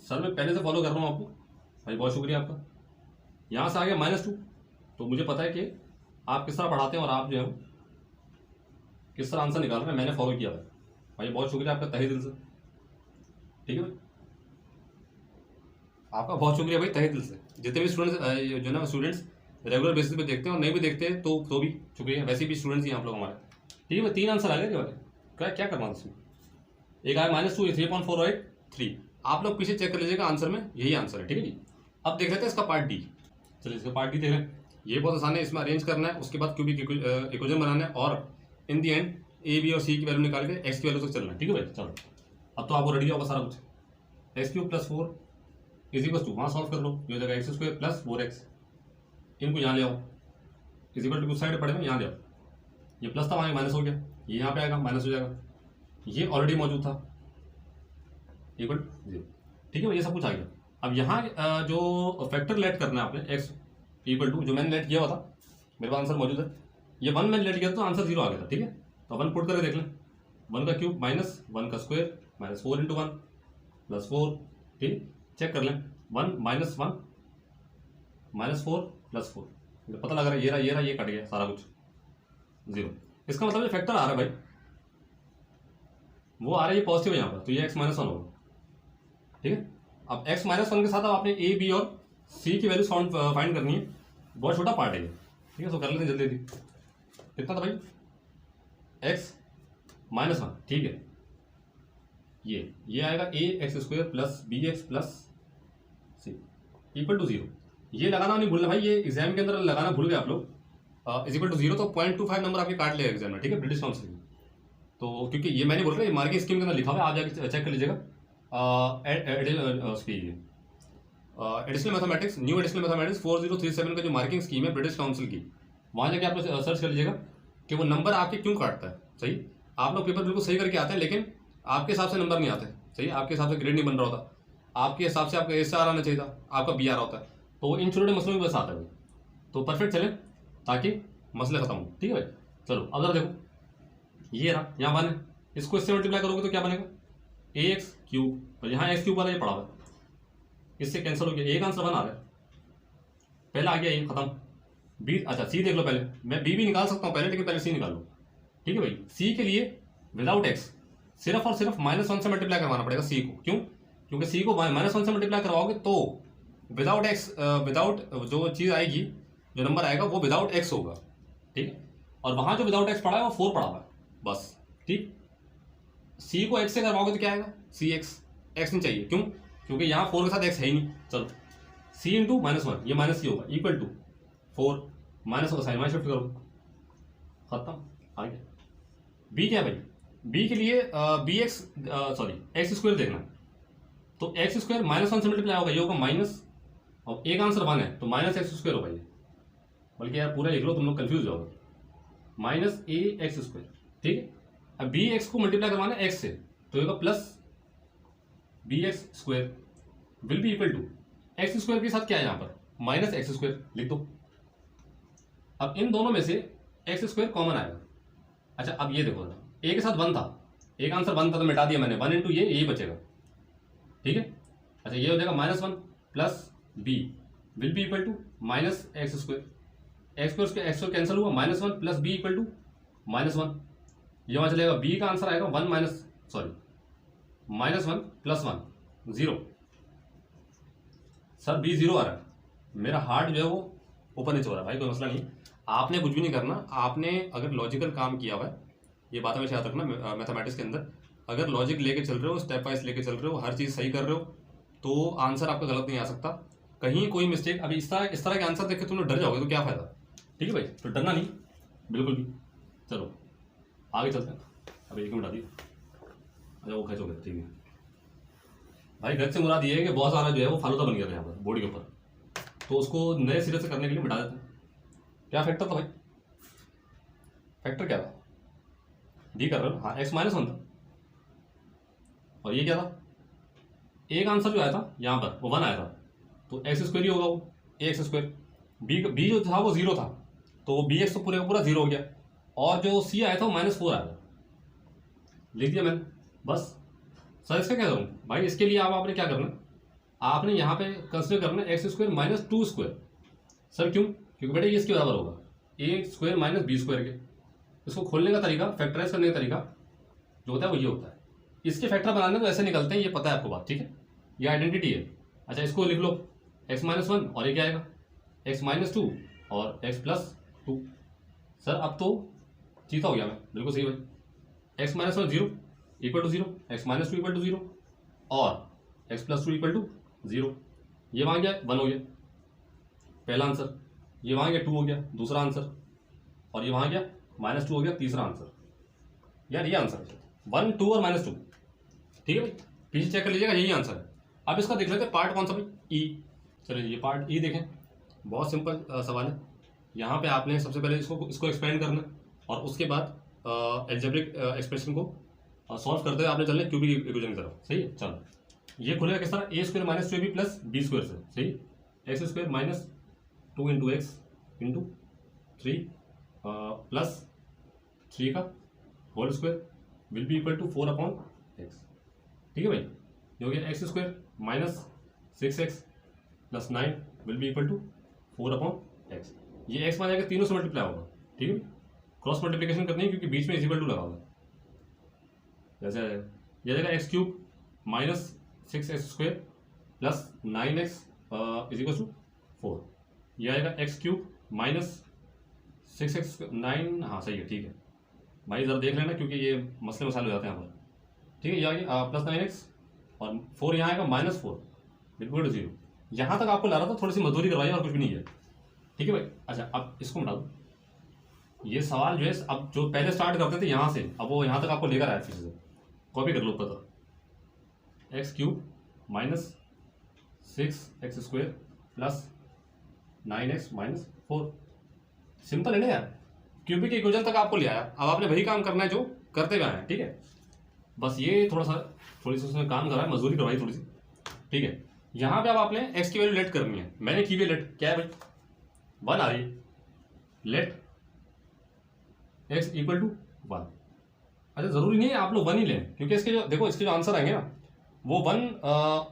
सर मैं पहले से फॉलो कर रहा हूँ आपको भाई, बहुत शुक्रिया आपका। यहाँ से आ गया -2, तो मुझे पता है कि आप किस तरह पढ़ाते हैं और आप जो है किस तरह आंसर निकाल रहे हैं, मैंने फॉलो किया भाई, बहुत शुक्रिया आपका तहे दिल से, ठीक है भाई, आपका बहुत शुक्रिया भाई तहे दिल से। जितने भी स्टूडेंट्स जो ना स्टूडेंट्स रेगुलर बेसिस पे देखते हैं और नहीं भी देखते हैं तो भी शुक्रिया, वैसे भी स्टूडेंट्स ही आप लोग हमारे, ठीक है भाई। 3 आंसर आ गए भाई, क्या करना था इसमें, एक आया -2, 3.4 और 3। आप लोग पीछे चेक कर लीजिएगा, आंसर में यही आंसर है, ठीक है जी। अब देख लेते हैं इसका पार्ट डी। चलिए इसका पार्ट डी देख रहे हैं, ये बहुत आसान है, इसमें अरेंज करना है, उसके बाद क्यूबिक इक्वेशन बनाना है, और in the and A B और सी की वैल्यू निकाल के एक्स की वैल्यू तक चलना है, ठीक है भाई। चलो अब तो आपको रेडी होगा सारा कुछ। x³ + 4 = वहाँ सॉल्व कर लो, ये हो जाएगा x² + 4x, इनको यहाँ ले आओ, = कुछ साइड पड़े में यहाँ ले आओ, ये प्लस था वहाँ माइनस हो गया, ये यहाँ पे आएगा माइनस हो जाएगा, ये ऑलरेडी मौजूद था, = 0, ठीक है, ये सब कुछ आ गया। अब यहाँ जो फैक्टर लेट करना है आपने, x = जो मैंने लेट किया हुआ था, मेरे पास आंसर मौजूद है, ये 1 मैंने लेट किया था तो आंसर 0 आ गया था, ठीक है। तो 1 पुट करके देख लें, 1³ - 1² -4 × 1 +4, ठीक, चेक कर लें, 1 - 1 -4 +4, तो पता लग रहा है ये कट गया सारा कुछ 0। इसका मतलब ये फैक्टर आ रहा है भाई, वो आ रहा है, ये पॉजिटिव है यहाँ पर, तो ये x - 1 होगा, ठीक है। अब x - 1 के साथ अब आपने a b और c की वैल्यू फाइंड करनी है, बहुत छोटा पार्ट है ये, ठीक है, तो कर लेते हैं जल्दी। कितना था भाई, x - 1, ठीक है, ये आएगा ax² + bx + c = 0। ये लगाना नहीं भूलना भाई, ये एग्जाम के अंदर लगाना भूल गए आप लोग, = 0 तो 0.25 नंबर आपके काट लेगा एग्जाम में, ठीक है, ब्रिटिश काउंसिल में। तो क्योंकि ये मैंने बोल रहा है मार्किंग स्कीम के अंदर लिखा हुआ है, आप जाके चेक कर लीजिएगा, additional mathematics, new additional mathematics 4037 का जो मार्किंग स्कीम है ब्रिटिश काउंसिल की, वहाँ जाके आप लोग सर्च कर लीजिएगा कि वो नंबर आपके क्यों काटता है। सही, आप लोग पेपर बिल्कुल सही करके आते हैं, लेकिन आपके हिसाब से नंबर नहीं आते, सही, आपके हिसाब से ग्रेड नहीं बन रहा होता, आपके हिसाब से आपका SR आना चाहिए था, आपका BR आ होता है, तो इन छोटे मसलों में बस आता है भाई। तो परफेक्ट चले ताकि मसले खत्म हो, ठीक है भाई। चलो अब जरा देखो, ये रहा यहाँ बने, इसको इससे मल्टीप्लाई करोगे तो क्या बनेगा, ax³ और यहाँ x³ वाला ये पड़ा हुआ है, इससे कैंसिल हो गया, एक आंसर बना रहा है, पहला आ गया ये खत्म। बी, अच्छा सी देख लो पहले, मैं बी भी निकाल सकता हूँ पहले, लेकिन पहले सी निकाल लो, ठीक है भाई। सी के लिए विदाउट एक्स सिर्फ और सिर्फ -1 से मल्टीप्लाई करवाना पड़ेगा सी को, क्यों, क्योंकि सी को -1 से मल्टीप्लाई करवाओगे तो विदाउट एक्स, विदाउट जो चीज़ आएगी, जो नंबर आएगा वो विदाउट एक्स होगा, ठीक है। और वहाँ जो विदाउट एक्स पड़ा है वो 4 पड़ा हुआ है बस, ठीक। सी को एक्स से करवाओगे तो क्या आएगा, सी एक्स नहीं चाहिए, क्यों, क्योंकि यहाँ 4 के साथ एक्स है ही नहीं। चलो सी × -1, ये माइनस सी होगा, = 4, माइनस होगा साइन, शिफ्ट करो, खत्म, आ गया। बी क्या है भाई, बी के लिए x² देखना, तो x² -1 से मल्टीप्लाई होगा, ये होगा माइनस, और एक आंसर 1 है तो -x² होगा ये, बल्कि यार पूरा लिख लो, तुम लोग कंफ्यूज जाओगे, -ax², ठीक है। अब bx को मल्टीप्लाई करवाना है x से, तो होगा +bx² will be equal to x² के साथ क्या है यहाँ पर, -x² लिख दो। अब इन दोनों में से x² कॉमन आएगा। अच्छा अब ये देखो, a के साथ 1 था, एक आंसर 1 था तो मिटा दिया मैंने, 1 × ये यही बचेगा, ठीक है। अच्छा ये हो जाएगा -1 + b will be equal to -x², x² cancel हुआ, -1 + b = -1, ये वहाँ चलेगा, b का आंसर आएगा 1 - -1 +1 0। सर बी 0 आ रहा है, मेरा हार्ट जो है वो ऊपर नीचे हो रहा है भाई, कोई मसला नहीं। आपने कुछ भी नहीं करना, आपने अगर लॉजिकल काम किया हुआ है, ये बात हमें याद रखना मैथमेटिक्स के अंदर, अगर लॉजिक लेके चल रहे हो, स्टेप वाइज लेके चल रहे हो, हर चीज़ सही कर रहे हो, तो आंसर आपका गलत नहीं आ सकता। कहीं कोई मिस्टेक, अभी इस तरह के आंसर देख के तुम डर जाओगे तो क्या फ़ायदा। ठीक है भाई, तो डरना नहीं बिल्कुल भी। चलो आगे चलते हैं। अभी 1 मिनट आ दी, अच्छा वो खैच हो गया, ठीक है भाई। गज से मुराद ये है कि बहुत सारा जो है वो फालूदा बन गया था यहाँ पर बॉडी के ऊपर, तो उसको नए सिरे से करने के लिए मिटा देते हैं। क्या फैक्टर था भाई, फैक्टर क्या था, डी कर रहे हो, हाँ x-1 था, और ये क्या था, एक आंसर जो आया था यहाँ पर वो 1 आया था, तो x² ही होगा वो, ax²। बी जो था वो 0 था, तो bx तो पूरे का पूरा 0 हो गया, और जो c आया था वो -4 आया था, लिख दिया मैंने बस। सर इसका क्या करूँ भाई, इसके लिए आपने क्या करना, आपने यहाँ पे कंसिडर करना x² - 2²। सर क्यों, क्योंकि बेटा ये इसके बराबर होगा a² - b² के। इसको खोलने का तरीका, फैक्टराइज करने का तरीका जो होता है वो ये होता है। इसके फैक्टर बनाने तो ऐसे निकलते हैं, ये पता है आपको बात, ठीक है, ये आइडेंटिटी है। अच्छा इसको लिख लो x-1, और ये क्या आएगा x-2 और x+2। सर अब तो जीता हो गया मैं, बिल्कुल सही भाई। x-1 0 = 0, x-2 = 0 और x+2 = 0। ये वहाँ गया 1 हो गया पहला आंसर, ये वहाँ गया 2 हो गया दूसरा आंसर, और ये वहाँ गया -2 हो गया तीसरा आंसर। यार ये आंसर है 1, 2 और -2, ठीक है भाई, पीछे चेक कर लीजिएगा, यही आंसर है। अब इसका देख लेते हैं पार्ट कौन सा भाई, ई। चलिए ये पार्ट ई देखें, बहुत सिंपल सवाल है। यहाँ पे आपने सबसे पहले इसको एक्सपेंड करना, और उसके बाद एल्जेब्रिक एक्सप्रेशन को सॉल्व करते हुए आपने चलना है क्यूबिक इक्वेशन की तरफ, सही है। चलो ये खुलेगा किस तरह, a² - 2ab + b² से, सही, x² - 2 × x × 3 + 3 का whole square will be equal to 4/x। ठीक है भाई, ये हो गया x² - 6x + 9 will be equal to 4/x। ये x मान जाएगा, तीनों से मल्टीप्लाई होगा, ठीक है, क्रॉस मल्टीप्लिकेशन करनी है क्योंकि बीच में इक्वल टू लगा होगा। जैसे ये जाएगा x³ - 6x² + 9x = 4। ये आएगा x³ - 6x 9, हाँ सही है, ठीक है भाई, ज़रा देख लेना क्योंकि ये मसले मसाले हो जाते हैं यहाँ पर। ठीक है, ये आ गया +9x और 4 यहाँ आएगा -4 बिल्कुल 0। यहाँ तक आपको ला रहा था, थोड़ी सी मजदूरी करवाई और कुछ भी नहीं है, ठीक है भाई। अच्छा अब इसको मिटा दो, ये सवाल जो है अब जो पहले स्टार्ट करते थे यहाँ से, अब वो यहाँ तक आपको लेकर आया, फिर से कॉपी कर लो पता, x³ - 6x² + 9x - 4। सिंपल है ना यार, क्यूबिक इक्वेशन तक आपको ले आया। अब आपने वही काम करना है जो करते हुए आए हैं, ठीक है, बस ये थोड़ी सी उसमें काम करा है, मजदूरी करवाई थोड़ी सी, ठीक है। यहाँ पे अब आपने x की वैल्यू लेट करनी है, मैंने की हुई लेट क्या है भाई, 1 आ रही है, लेट x = 1। अच्छा जरूरी नहीं है आप लोग 1 ही लें, क्योंकि इसके जो देखो, इसके जो आंसर आएंगे ना वो 1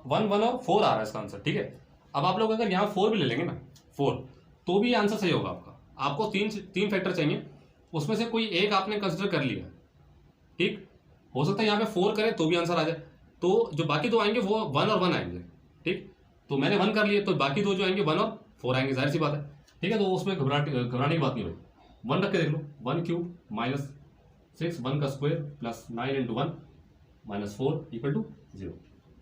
1 और 4 आ रहा है इसका आंसर, ठीक है। अब आप लोग अगर यहाँ 4 भी ले लेंगे ना, 4, तो भी आंसर सही होगा आपका। आपको तीन फैक्टर चाहिए, उसमें से कोई एक आपने कंसिडर कर लिया, ठीक, हो सकता है यहाँ पे 4 करें तो भी आंसर आ जाए, तो जो बाकी दो आएंगे वो 1 और 1 आएंगे, ठीक। तो मैंने 1 कर लिए, तो बाकी दो जो आएंगे 1 और 4 आएंगे, जाहिर सी बात है, ठीक है। तो उसमें घबराने की बात नहीं भाई, 1 रख के देख लो, 1³ - 6 1 का स्क्वायर + 9 × 1 - 4 = 0।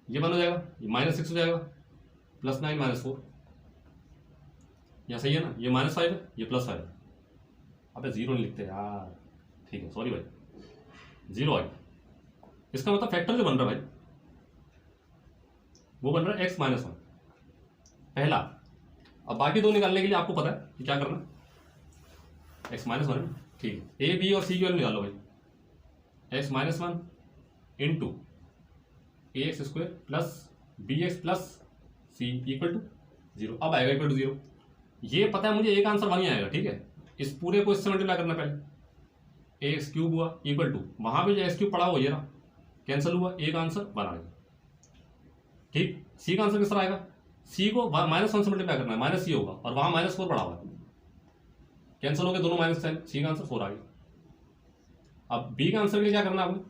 ये 1 हो जाएगा, ये -6 हो जाएगा, +9 - 4, यहाँ सही है ना, ये -5 है, ये +5 है। अबे 0 नहीं लिखते यार, ठीक है सॉरी भाई, 0 है। इसका मतलब फैक्टर जो बन रहा है भाई वो बन रहा है x - 1 पहला। अब बाकी दो निकालने के लिए आपको पता है कि क्या करना, x - 1, ठीक है, a b और c की वैल्यू निकालो भाई, x - 1 × ax² + bx + c = 0। अब आएगा = 0, ये पता है मुझे, एक आंसर 1 ही आएगा, ठीक है। इस पूरे को इससे मल्टीप्लाई करना, पहले ax³ हुआ = वहां पे जो x³ पड़ा हुआ ये ना कैंसिल हुआ, एक आंसर 1 आ गया, ठीक। c का आंसर किस तरह आएगा, c को -1 से मल्टीप्लाई करना है, -c होगा, और वहां -4 पड़ा हुआ है, कैंसिल हो गए दोनों माइनस साइन, c का आंसर 4 आ गया। अब b का आंसर के लिए क्या करना है आपने,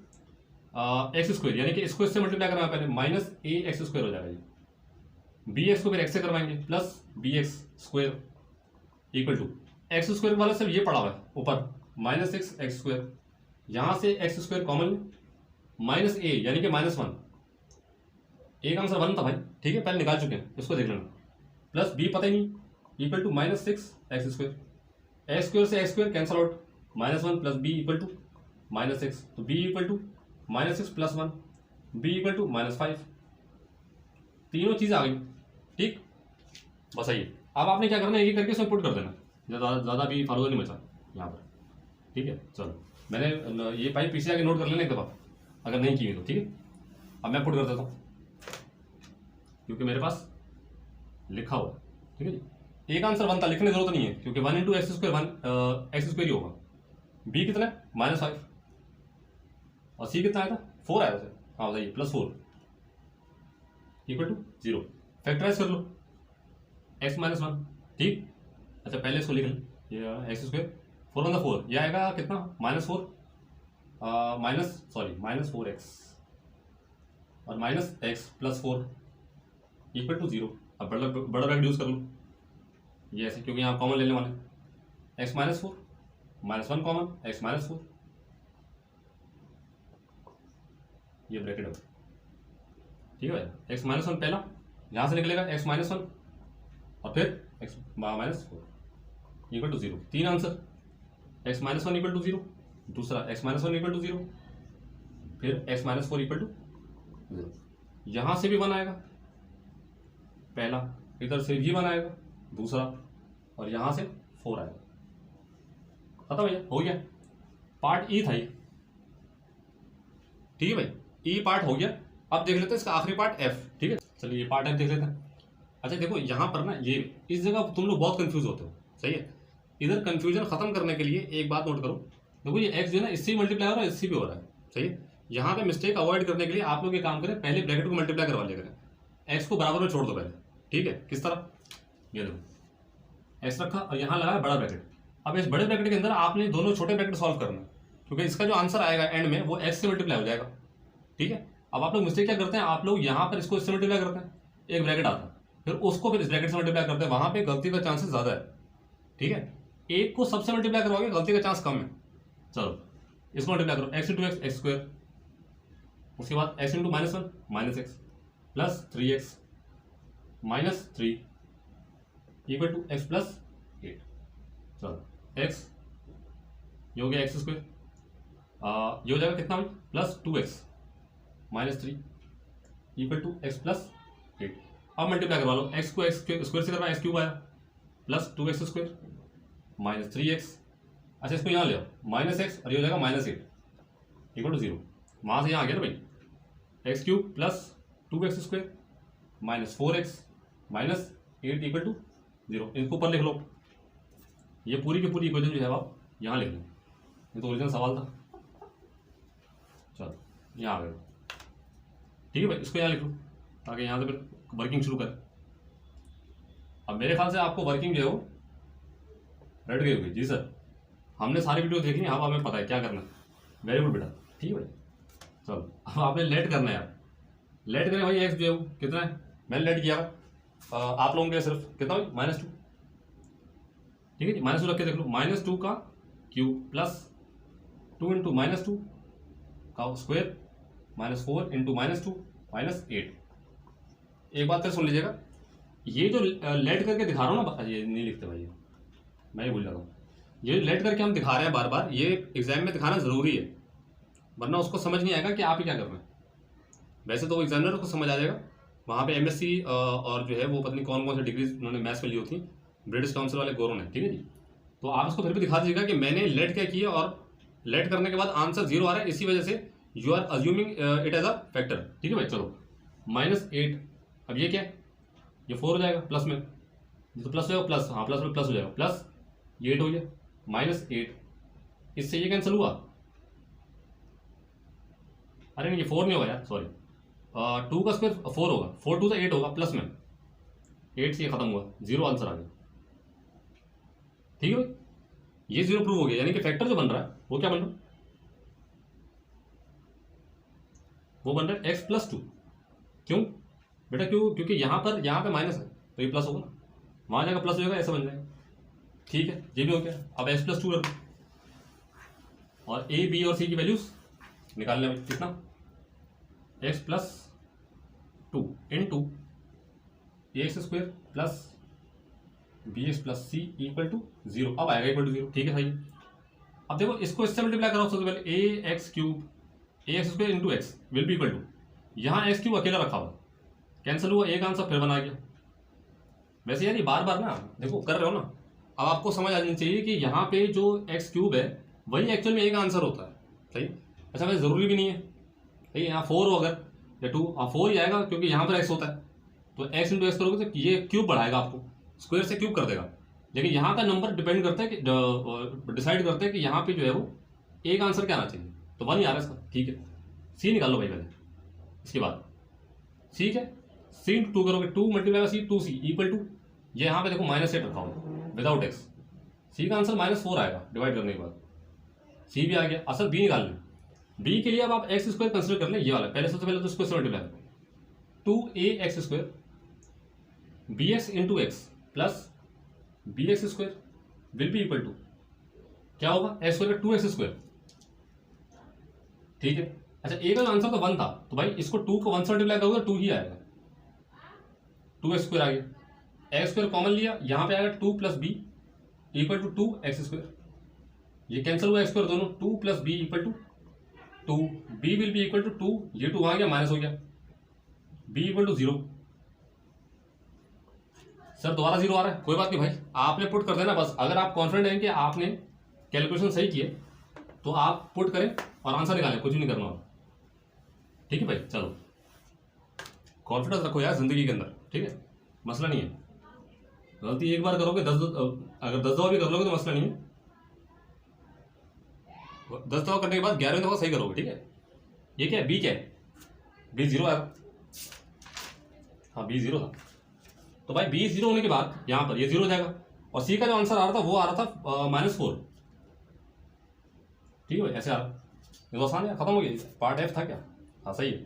एक्स स्क्वायर, यानी कि इसको इससे मल्टीप्लाई करना पहले, माइनस ए एक्स स्क्वायर हो जाएगा ये। बी एक्स को फिर एक्स से करवाएंगे, plus b x square equal to x square वाला सिर्फ ये पड़ा हुआ है ऊपर, माइनस सिक्स एक्स स्क्वायर, यहाँ से एक्स स्क्वायर कॉमन, माइनस ए यानी कि माइनस वन, ए का आंसर वन था भाई, ठीक है, पहले निकाल चुके हैं, इसको देख लेना, प्लस बी पता ही नहीं, equal to minus six x square, x square से x square cancel out, minus one plus b equal to minus six, तो b equal to minus six plus one, b equal to minus five, तीनों चीज़ आ गई, ठीक। बस आइए, अब आपने क्या करना है, ये करके इसमें पुट कर देना, ज़्यादा भी फालतू नहीं बचा यहाँ पर, ठीक है। चलो मैंने ये पाइप पीछे आके नोट कर लेना एक दफ़ा, अगर नहीं की तो ठीक है। अब मैं पुट कर देता हूँ क्योंकि मेरे पास लिखा हुआ है, ठीक है जी। एक आंसर वन था, लिखने की जरूरत नहीं है क्योंकि one into x square one x square ही होगा। बी कितना है, माइनस फाइव, और सी कितना आया था, फोर आया था, हाँ बताइए, plus four equal to zero. Factorize कर लो, एक्स माइनस वन, ठीक। अच्छा पहले इसको लिख लें, ये x square four one four, यह आएगा कितना, minus four, minus four x और minus x plus four equal to zero. अब बड़ा ब्रैकेट यूज कर लो, ये ऐसे क्योंकि यहाँ कॉमन लेने वाले, x minus four minus one common, x minus four, ये ब्रैकेट है, ठीक है भाई। एक्स माइनस वन पहला यहाँ से निकलेगा, एक्स माइनस वन और फिर x minus four equal to zero, तीन answer, x minus one equal to zero, दूसरा x minus one equal to zero, फिर x minus four equal to zero. यहाँ से भी वन आएगा पहला, इधर से भी वन आएगा दूसरा, और यहाँ से फोर आएगा, खत्म भैया, हो गया। पार्ट ई था ये, ठीक है भाई, ई पार्ट हो गया। अब देख लेते हैं इसका आखिरी पार्ट एफ, ठीक है। चलिए ये पार्ट एफ देख लेते हैं। अच्छा देखो यहाँ पर ना, ये इस जगह तुम लोग बहुत कंफ्यूज होते हो, सही है। इधर कंफ्यूजन खत्म करने के लिए एक बात नोट करो, देखो ये एक्स जो है ना, इससे मल्टीप्लाई हो रहा है, इससे भी हो रहा है, सही है। यहाँ पे मिस्टेक अवॉइड करने के लिए आप लोग ये काम करें, पहले ब्रैकेट को मल्टीप्लाई करवा लिया करें, एक्स को बराबर में छोड़ दो पहले, ठीक है। किस तरह, ये देखो एक्स रखा और यहाँ लगा बड़ा ब्रैकेट। अब इस बड़े ब्रैकेट के अंदर आपने दोनों छोटे ब्रैकेट सॉल्व करना, क्योंकि इसका जो आंसर आएगा एंड में वो एक्स से मल्टीप्लाई हो जाएगा, ठीक है। अब आप लोग मिस्टेक क्या करते हैं, आप लोग यहाँ पर इसको इससे मल्टीप्लाई करते हैं, एक ब्रैकेट आता है, फिर उसको फिर इस ब्रैकेट से मल्टीप्लाई करते हैं, वहां पे गलती का चांसेस ज्यादा है, ठीक है। एक को सबसे मल्टीप्लाई करवाओगे गलती का चांस कम है। चलो इसको मल्टीप्लाई करो, x into x x square, उसके बाद x into minus one minus x plus three x minus three equal to x plus eight. चलो एक्स ये हो गया एक्स स्क्वायर, ये हो जाएगा कितना भाई, plus two x minus three equal to x plus eight. अब मल्टीप्लाई करवा लो, एक्स को एक्स स्क्वायर से करवा, एक्स क्यूब आया plus two x square minus three x. अच्छा इसको यहाँ ले आओ, माइनस एक्स और ये हो जाएगा minus eight equal to zero. वहाँ से यहाँ आ गया ना भाई, x cube plus two x square minus four x minus eight equal to zero. इनको ऊपर लिख लो, ये पूरी की पूरी इक्वेशन जो है आप यहाँ लिख लें, ये तो ओरिजिनल सवाल था। चलो यहाँ आ गए, ठीक है भाई, इसको यहाँ लिख लो ताकि यहाँ से फिर वर्किंग शुरू करें। अब मेरे ख्याल से आपको वर्किंग जो है वो रट गई होगी, जी सर हमने सारी वीडियो देख ली, अब हमें पता है क्या करना है। वेरी गुड बेटा, ठीक है भाई। चलो अब आपने लेट करना है यार, लेट करें भाई, एक्स जो है वो कितना है, मैंने लेट किया आप लोगों के सिर्फ कितना भाई, माइनस टू, ठीक है जी, माइनस टू रख के देख लो, माइनस टू का cube plus two into minus two का square minus four into minus two minus eight. एक बात फिर सुन लीजिएगा, ये जो लेट करके दिखा रहा हूँ ना, ये नहीं लिखते भाई, मैं ही भूल जाता हूँ, ये लेट करके हम दिखा रहे हैं बार बार, ये एग्जाम में दिखाना जरूरी है, वरना उसको समझ नहीं आएगा कि आप ही क्या कर रहे हैं। वैसे तो एग्जामिनर को समझ आ जाएगा, वहाँ पे एमएससी और जो है वो पता नहीं कौन कौन सी डिग्री उन्होंने मैथ्स में ली होती, ब्रिटिश काउंसिल वाले गौरव ने, ठीक है जी। तो आप उसको फिर भी दिखा दीजिएगा कि मैंने लेट क्या किया, और लेट करने के बाद आंसर जीरो आ रहा है, इसी वजह से you are assuming it as a factor, ठीक है भाई। चलो माइनस एट, अब ये क्या है, ये फोर हो जाएगा प्लस में, तो प्लस हो जाएगा, प्लस हाँ प्लस में प्लस हो जाएगा, प्लस ये एट हो गया माइनस एट, इससे ये कैंसिल हुआ, अरे नहीं ये फोर नहीं होगा यार, सॉरी, टू का स्क्वायर फोर होगा, फोर टू से एट होगा, प्लस में एट से ये खत्म हुआ, जीरो आंसर आ गया, ठीक है भाई। ये जीरो प्रूव हो गया, यानी कि फैक्टर जो बन रहा है वो क्या बन रहा है, वो बन रहा है एक्स प्लस 2। क्यों बेटा? क्योंकि यहाँ पे माइनस है तो ये प्लस होगा ना, वहाँ जाकर प्लस हो जाएगा, ऐसा बन जाएगा। ठीक है, ये भी हो गया। अब एक्स प्लस 2 रख दो और ए बी और सी की वैल्यूज निकालने में कितना, x plus 2 into a x square plus b x plus c equal to 0। अब आएगा इक्वल टू 0। ठीक है भाई, अब देखो इसको इससे मल्टीप्लाई करो सबसे पहले, a x cube a x square into x will be equal to, यहाँ एक्स क्यूब अकेला रखा हुआ, कैंसिल हुआ, एक आंसर फिर बना गया। वैसे यार ये बार बार ना देखो कर रहे हो ना, अब आपको समझ आ जानी चाहिए कि यहाँ पे जो एक्स क्यूब है वही एक्चुअल में एक आंसर होता है। सही, अच्छा वैसे ज़रूरी भी नहीं है। सही, यहाँ 4 हो अगर या 2, 4 ही आएगा क्योंकि यहाँ पर एक्स होता है, तो एक्स इंटू एक्स करोगे तो ये क्यूब बढ़ाएगा, आपको स्क्वायर से क्यूब कर देगा। लेकिन यहाँ का नंबर डिपेंड करता है कि डिसाइड करता है कि यहाँ पे जो है वो एक आंसर क्या आना चाहिए, तो 1 ही आ रहा है इसका। ठीक है, सी निकालो भाई पहले, इसके बाद ठीक है, सी इंटू 2 करोगे, 2 multiply c 2 c equal to, ये यहाँ पे देखो -8 रखा हुआ विदाउट एक्स, सी का आंसर -4 आएगा डिवाइड करने के बाद, सी भी आ गया। असल बी निकालना, बी के लिए अब आप एक्स स्क्वायर कंसिडर कर लें, ये वाला पहले सबसे पहले तो इसको मल्टीप्लाई करो, 2a x square b x into x plus b x square will be equal to क्या होगा, एक्स स्क्वायर 2x स्क्वायर। ठीक है, अच्छा ए का आंसर तो 1 था, तो भाई इसको 2 को 1 से मल्टीप्लाई करोगे तो 2 ही आएगा, 2x स्क्वायर आ गया, एक्स स्क्वायर कॉमन लिया, यहाँ पे आएगा 2 plus b equal to 2x square, ये कैंसिल हुआ एक्स स्क्वायर दोनों, 2 plus b equal to 2, b will be equal to 2, ये 2 आ गया माइनस हो गया, बी इक्वल टू 0। सर दोबारा 0 आ रहा है, कोई बात नहीं भाई, आपने पुट कर देना बस। अगर आप कॉन्फिडेंट हैं कि आपने कैलकुलेशन सही किए तो आप पुट करें और आंसर निकालें, कुछ भी नहीं करना और। ठीक है भाई, चलो कॉन्फिडेंस रखो यार जिंदगी के अंदर, ठीक है, मसला नहीं है। गलती एक बार करोगे, अगर 10 दफा भी कर लोगे तो मसला नहीं है, 10 दफा करने के बाद 11वें दफा सही करोगे। ठीक है, ये क्या है, बी क्या है, बी 0 आएगा, हाँ बी 0 था, तो भाई बी 0 होने के बाद यहाँ पर ये 0 हो जाएगा, और सी का जो आंसर आ रहा था वो आ रहा था -4। ठीक है भाई, ऐसे आ रहा, ये तो आसान है, खत्म हो गया, पार्ट एफ था क्या, हाँ सही है,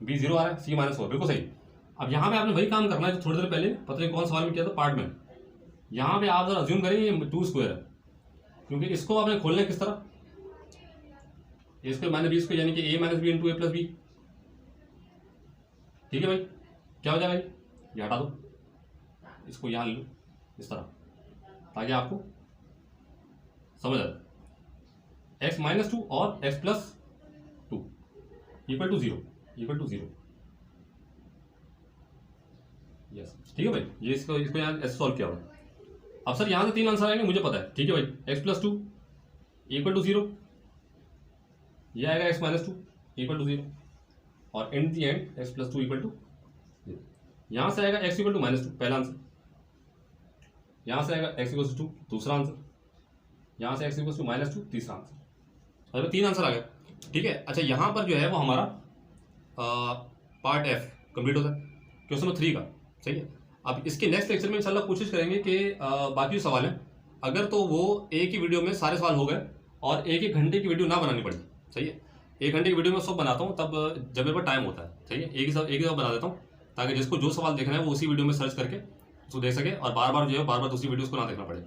बी 0 आ रहा है, सी -4 बिल्कुल सही। अब यहाँ पे आपने वही काम करना है जो थोड़ी देर पहले पता नहीं कौन सवाल में किया था पार्ट में। यहाँ पे आप जरा अज्यूम करें ये 2 स्क्वायर है, क्योंकि इसको आपने खोलना है किस तरह, a square minus b square, यानी कि a minus b into a plus b. ठीक है भाई, क्या हो जाएगा ये हटा दो, इसको यहाँ ले लो इस तरह, ताकि आपको समझ आ जाए, एक्स -2 और x plus 2 equal to 0 yes. ठीक है भाई, ये इसको यहाँ ऐसे सॉल्व किया हुआ। अब सर यहाँ से 3 आंसर आएंगे मुझे पता है। ठीक है भाई, एक्स प्लस 2 इक्वल टू 0, ये आएगा एक्स -2 इक्वल टू 0, और in the end x plus 2 equal to 0। यहाँ से आएगा एक्स इक्वल टू -2 पहला आंसर, यहाँ से आएगा एक्स इक्वल टू 2 दूसरा आंसर, यहाँ से एक्स इक्वल टू -2 तीसरा आंसर। अरे 3 आंसर आ गए। ठीक है, अच्छा यहाँ पर जो है वो हमारा पार्ट एफ कंप्लीट होता है क्वेश्चन नंबर 3 का। सही है, अब इसके नेक्स्ट लेक्चर में इंशाल्लाह कोशिश करेंगे कि बाकी जो सवाल हैं अगर तो वो एक ही वीडियो में सारे सवाल हो गए और 1-1 घंटे की वीडियो ना बनानी पड़ी। सही है, 1 घंटे की वीडियो में सब बनाता हूँ तब जब मेरे पास टाइम होता है। सही है, एक ही सब बना देता हूँ ताकि जिसको जो सवाल देखना है वो उसी वीडियो में सर्च करके उसको देख सके और बार बार जो है बार बार दूसरी वीडियोस को ना देखना पड़े।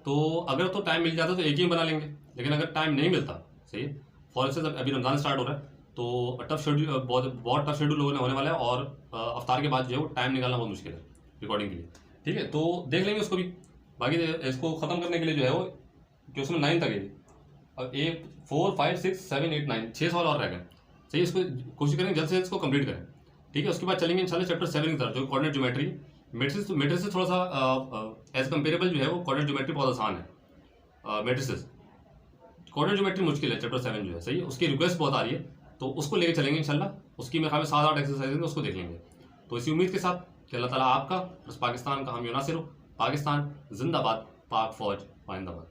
तो अगर तो टाइम मिल जाता तो एक ही बना लेंगे, लेकिन अगर टाइम नहीं मिलता, सही है, फॉर इंस्टेंस अभी रमज़ान स्टार्ट हो रहा है तो टफ शेड्यूल, बहुत टफ शेड्यूल होने वाला है और अफ्तार के बाद जो है वो टाइम निकालना बहुत मुश्किल है रिकॉर्डिंग के लिए। ठीक है, तो देख लेंगे उसको भी। बाकी इसको ख़त्म करने के लिए जो है वो क्वेश्चन 9 तक है, अब 4, 5, 6, 7, 8, 9 6 सवाल और रह गए। सही, इसको कोशिश करेंगे जल्द से जल्द इसको कंप्लीट करें। ठीक है, उसके बाद चलेंगे इंशाल्लाह चैप्टर 7 की तरफ, जो कोऑर्डिनेट ज्योमेट्री। मैट्रिक्स से थोड़ा सा एज कंपेरेबल जो है वो कोऑर्डिनेट ज्योमेट्री बहुत आसान है, मैट्रिसेस। कोऑर्डिनेट ज्योमेट्री मुश्किल है चैप्टर 7 जो है। सही, उसकी रिक्वेस्ट बहुत आ रही है तो उसको लेके चलेंगे इंशाल्लाह। उसकी मेरे ख्याल में 7-8 एक्सरसाइज है, उसको देख लेंगे। तो इसी उम्मीद के साथ कि अल्लाह ताला आपका प्लस पाकिस्तान का हामी नासिर हो। पाकिस्तान जिंदाबाद, पाक फौज जिंदाबाद।